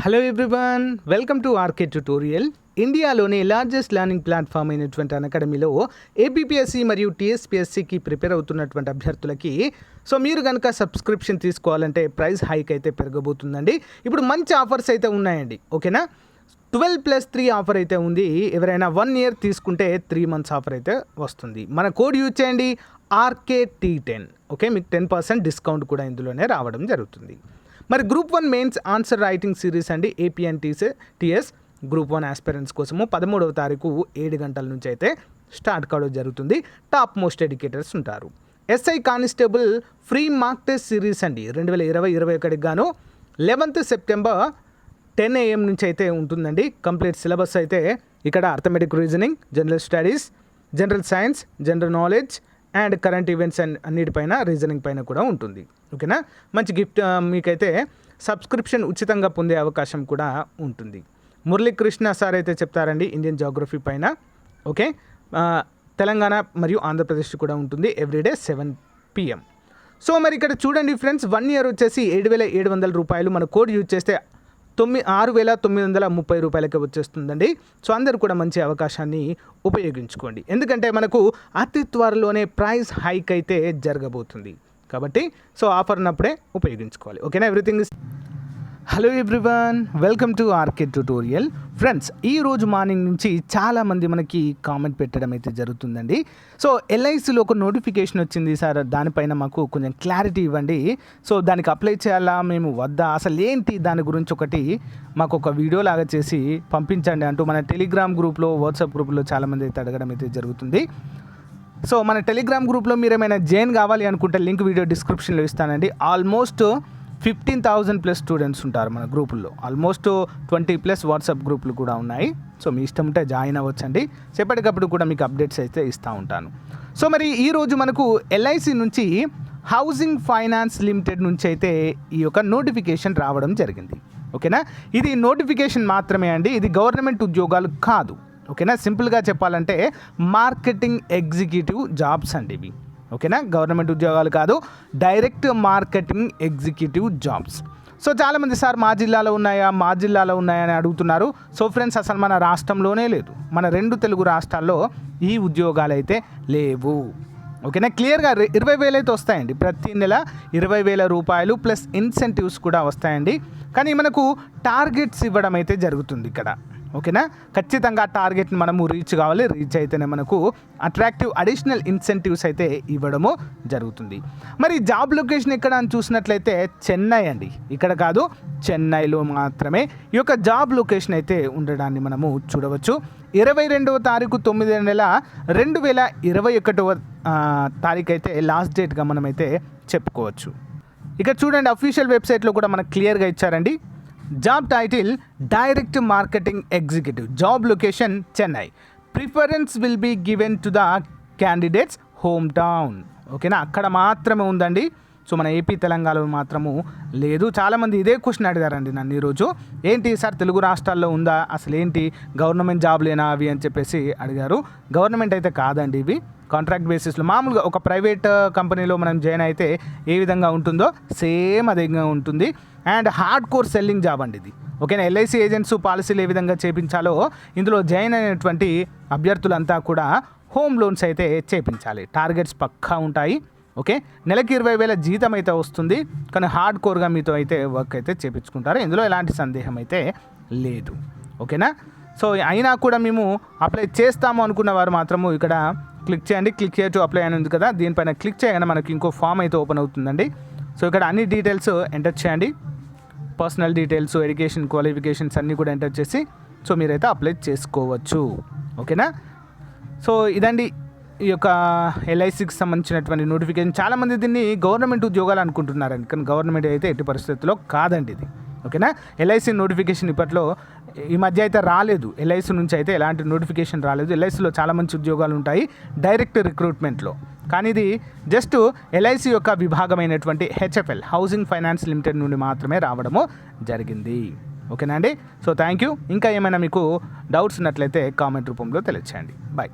Hello everyone, welcome to RK tutorial. ఇండియాలోని largest learning platform అయినటువంటి అన్అకాడమీలో ఏపీపీఎస్సీ మరియు టీఎస్పీఎస్సీకి ప్రిపేర్ అవుతున్నటువంటి అభ్యర్థులకి మీరు కనుక సబ్స్క్రిప్షన్ తీసుకోవాలంటే ప్రైస్ హైక్ అయితే పెరగబోతుందండి. ఇప్పుడు మంచి ఆఫర్స్ అయితే ఉన్నాయండి. ఓకేనా, 12+3 ఆఫర్ అయితే ఉంది. ఎవరైనా 1 year తీసుకుంటే 3 months ఆఫర్ అయితే వస్తుంది. మన కోడ్ యూజ్ చేయండి RKT10. ఓకే, మీకు 10% డిస్కౌంట్ కూడా ఇందులోనే రావడం జరుగుతుంది. మరి group 1 mains answer writing series అండి AP and TS group 1 aspirants కోసము 13వ తారీఖు 7 గంటల నుంచి అయితే స్టార్ట్ కావడం జరుగుతుంది. టాప్ మోస్ట్ ఎడ్యుకేటర్స్ ఉంటారు. SI constable free mark test series అండి 2020-21 గాను 11th September 10 AM నుంచి అయితే ఉంటుందండి. కంప్లీట్ సిలబస్ అయితే ఇక్కడ arithmetic reasoning, general studies, general science, general knowledge and current events అన్నిటిపైన రీజనింగ్ పైన కూడా ఉంటుంది. ఓకేనా, మంచి గిఫ్ట్ మీకైతే సబ్స్క్రిప్షన్ ఉచితంగా పొందే అవకాశం కూడా ఉంటుంది. మురళీకృష్ణ సార్ అయితే చెప్తారండి ఇండియన్ జాగ్రఫీ పైన. ఓకే, తెలంగాణ మరియు ఆంధ్రప్రదేశ్ కూడా ఉంటుంది ఎవ్రీడే 7 PM. సో మరి ఇక్కడ చూడండి ఫ్రెండ్స్, 1 year వచ్చేసి 7,700 రూపాయలు. మన కోడ్ యూజ్ చేస్తే 6,930 రూపాయలకి వచ్చేస్తుందండి. సో అందరూ కూడా మంచి అవకాశాన్ని ఉపయోగించుకోండి. ఎందుకంటే మనకు అతి త్వరలోనే ప్రైస్ హైక్ అయితే జరగబోతుంది కాబట్టి ఆఫర్ ఉన్నప్పుడే ఉపయోగించుకోవాలి. ఓకేనా, everything is. Hello everyone, welcome to RK tutorial. Friends, ఈరోజు మార్నింగ్ నుంచి చాలామంది మనకి కామెంట్ పెట్టడం అయితే జరుగుతుందండి. ఎల్ఐసిలో ఒక నోటిఫికేషన్ వచ్చింది సార్, దానిపైన మాకు కొంచెం క్లారిటీ ఇవ్వండి. దానికి అప్లై చేయాలా మేము వద్దా, అసలు ఏంటి దాని గురించి ఒకటి మాకు ఒక వీడియో లాగా చేసి పంపించండి అంటూ మన టెలిగ్రామ్ గ్రూప్లో, వాట్సాప్ గ్రూప్లో చాలామంది అయితే అడగడం అయితే జరుగుతుంది. మన టెలిగ్రామ్ గ్రూప్లో మీరు ఏమైనా జాయిన్ కావాలి అనుకుంటే లింక్ వీడియో డిస్క్రిప్షన్లో ఇస్తానండి. ఆల్మోస్ట్ 15,000+ స్టూడెంట్స్ ఉంటారు మన గ్రూపుల్లో. ఆల్మోస్ట్ 20+ వాట్సాప్ గ్రూపులు కూడా ఉన్నాయి. మీ ఇష్టం ఉంటే జాయిన్ అవ్వచ్చండి. ఎప్పటికప్పుడు కూడా మీకు అప్డేట్స్ అయితే ఇస్తూ ఉంటాను. మరి ఈరోజు మనకు ఎల్ఐసి నుంచి హౌసింగ్ ఫైనాన్స్ లిమిటెడ్ నుంచి అయితే ఈ యొక్క నోటిఫికేషన్ రావడం జరిగింది. ఓకేనా, ఇది నోటిఫికేషన్ మాత్రమే అండి, ఇది గవర్నమెంట్ ఉద్యోగాలు కాదు. ఓకేనా, సింపుల్గా చెప్పాలంటే మార్కెటింగ్ ఎగ్జిక్యూటివ్ జాబ్స్ అండి ఇవి. ఓకేనా, గవర్నమెంట్ ఉద్యోగాలు కాదు, డైరెక్ట్ మార్కెటింగ్ ఎగ్జిక్యూటివ్ జాబ్స్. చాలామంది సార్ మా జిల్లాలో ఉన్నాయా అని అడుగుతున్నారు. ఫ్రెండ్స్, అసలు మన రాష్ట్రంలోనే లేదు, మన 2 తెలుగు రాష్ట్రాల్లో ఈ ఉద్యోగాలు అయితే లేవు. ఓకేనా, క్లియర్గా 20,000 అయితే వస్తాయండి. ప్రతి నెల 20,000 రూపాయలు ప్లస్ ఇన్సెంటివ్స్ కూడా వస్తాయండి. కానీ మనకు టార్గెట్స్ ఇవ్వడం అయితే జరుగుతుంది ఇక్కడ. ఓకేనా, ఖచ్చితంగా టార్గెట్ని మనము రీచ్ కావాలి. రీచ్ అయితేనే మనకు అట్రాక్టివ్ అడిషనల్ ఇన్సెంటివ్స్ అయితే ఇవ్వడము జరుగుతుంది. మరి జాబ్ లొకేషన్ ఎక్కడ అని చూసినట్లయితే చెన్నై అండి, ఇక్కడ కాదు, చెన్నైలో మాత్రమే ఈ యొక్క జాబ్ లొకేషన్ అయితే ఉండడాన్ని మనము చూడవచ్చు. 22వ తారీఖు 9వ నెల 2021వ తారీఖు అయితే లాస్ట్ డేట్గా మనమైతే చెప్పుకోవచ్చు. ఇక్కడ చూడండి, అఫీషియల్ వెబ్సైట్లో కూడా మనకు క్లియర్గా ఇచ్చారండి. Job title direct marketing executive, job location Chennai, preference will be given to the candidates home town. ఓకేనా, అక్కడ మాత్రమే ఉందండి. మన ఏపీ తెలంగాణలో మాత్రము లేదు. చాలామంది ఇదే క్వశ్చన్ అడిగారండి నన్ను ఈరోజు, ఏంటి సార్ తెలుగు రాష్ట్రాల్లో ఉందా, అసలు ఏంటి గవర్నమెంట్ జాబ్లేనా అవి అని చెప్పేసి అడిగారు. గవర్నమెంట్ అయితే కాదండి, ఇవి కాంట్రాక్ట్ బేసిస్లో మామూలుగా ఒక ప్రైవేట్ కంపెనీలో మనం జాయిన్ అయితే ఏ విధంగా ఉంటుందో సేమ్ అదే ఉంటుంది. And hard core selling job అండి ఇది. ఓకేనా, ఎల్ఐసి ఏజెంట్స్ పాలసీలు ఏ విధంగా చేపించాలో ఇందులో జాయిన్ అయినటువంటి అభ్యర్థులంతా కూడా హోమ్ లోన్స్ అయితే చేపించాలి. టార్గెట్స్ పక్కా ఉంటాయి. ఓకే, నెలకి 20,000 జీతం అయితే వస్తుంది. కానీ హార్డ్ కోర్గా మీతో అయితే వర్క్ అయితే చేపించుకుంటారు. ఇందులో ఎలాంటి సందేహం అయితే లేదు. ఓకేనా, అయినా కూడా మేము అప్లై చేస్తాము అనుకున్న వారు మాత్రము ఇక్కడ క్లిక్ చేయండి. క్లిక్ చేయొచ్చు, అప్లై అని ఉంది కదా, దీనిపైన క్లిక్ చేయగానే మనకి ఇంకో ఫామ్ అయితే ఓపెన్ అవుతుందండి. ఇక్కడ అన్ని డీటెయిల్స్ ఎంటర్ చేయండి. పర్సనల్ డీటెయిల్స్, ఎడ్యుకేషన్ క్వాలిఫికేషన్స్ అన్నీ కూడా ఎంటర్ చేసి మీరైతే అప్లై చేసుకోవచ్చు. ఓకేనా, ఇదండి ఈ యొక్క ఎల్ఐసికి సంబంధించినటువంటి నోటిఫికేషన్. చాలామంది దీన్ని గవర్నమెంట్ ఉద్యోగాలు అనుకుంటున్నారండి, కానీ గవర్నమెంట్ అయితే ఎట్టి పరిస్థితుల్లో కాదండి ఇది. ఓకేనా, ఎల్ఐసి నోటిఫికేషన్ ఇప్పట్లో ఈ మధ్య అయితే రాలేదు. ఎల్ఐసి నుంచి అయితే ఎలాంటి నోటిఫికేషన్ రాలేదు. ఎల్ఐసిలో చాలా మంచి ఉద్యోగాలు ఉంటాయి డైరెక్ట్ రిక్రూట్మెంట్లో. కానీ ఇది జస్ట్ ఎల్ఐసి యొక్క విభాగమైనటువంటి హెచ్ఎఫ్ఎల్, హౌసింగ్ ఫైనాన్స్ లిమిటెడ్ నుండి మాత్రమే రావడము జరిగింది. ఓకేనా అండి, థ్యాంక్ యూ. ఇంకా ఏమైనా మీకు డౌట్స్ ఉన్నట్లయితే కామెంట్ రూపంలో తెలియచేయండి. బాయ్.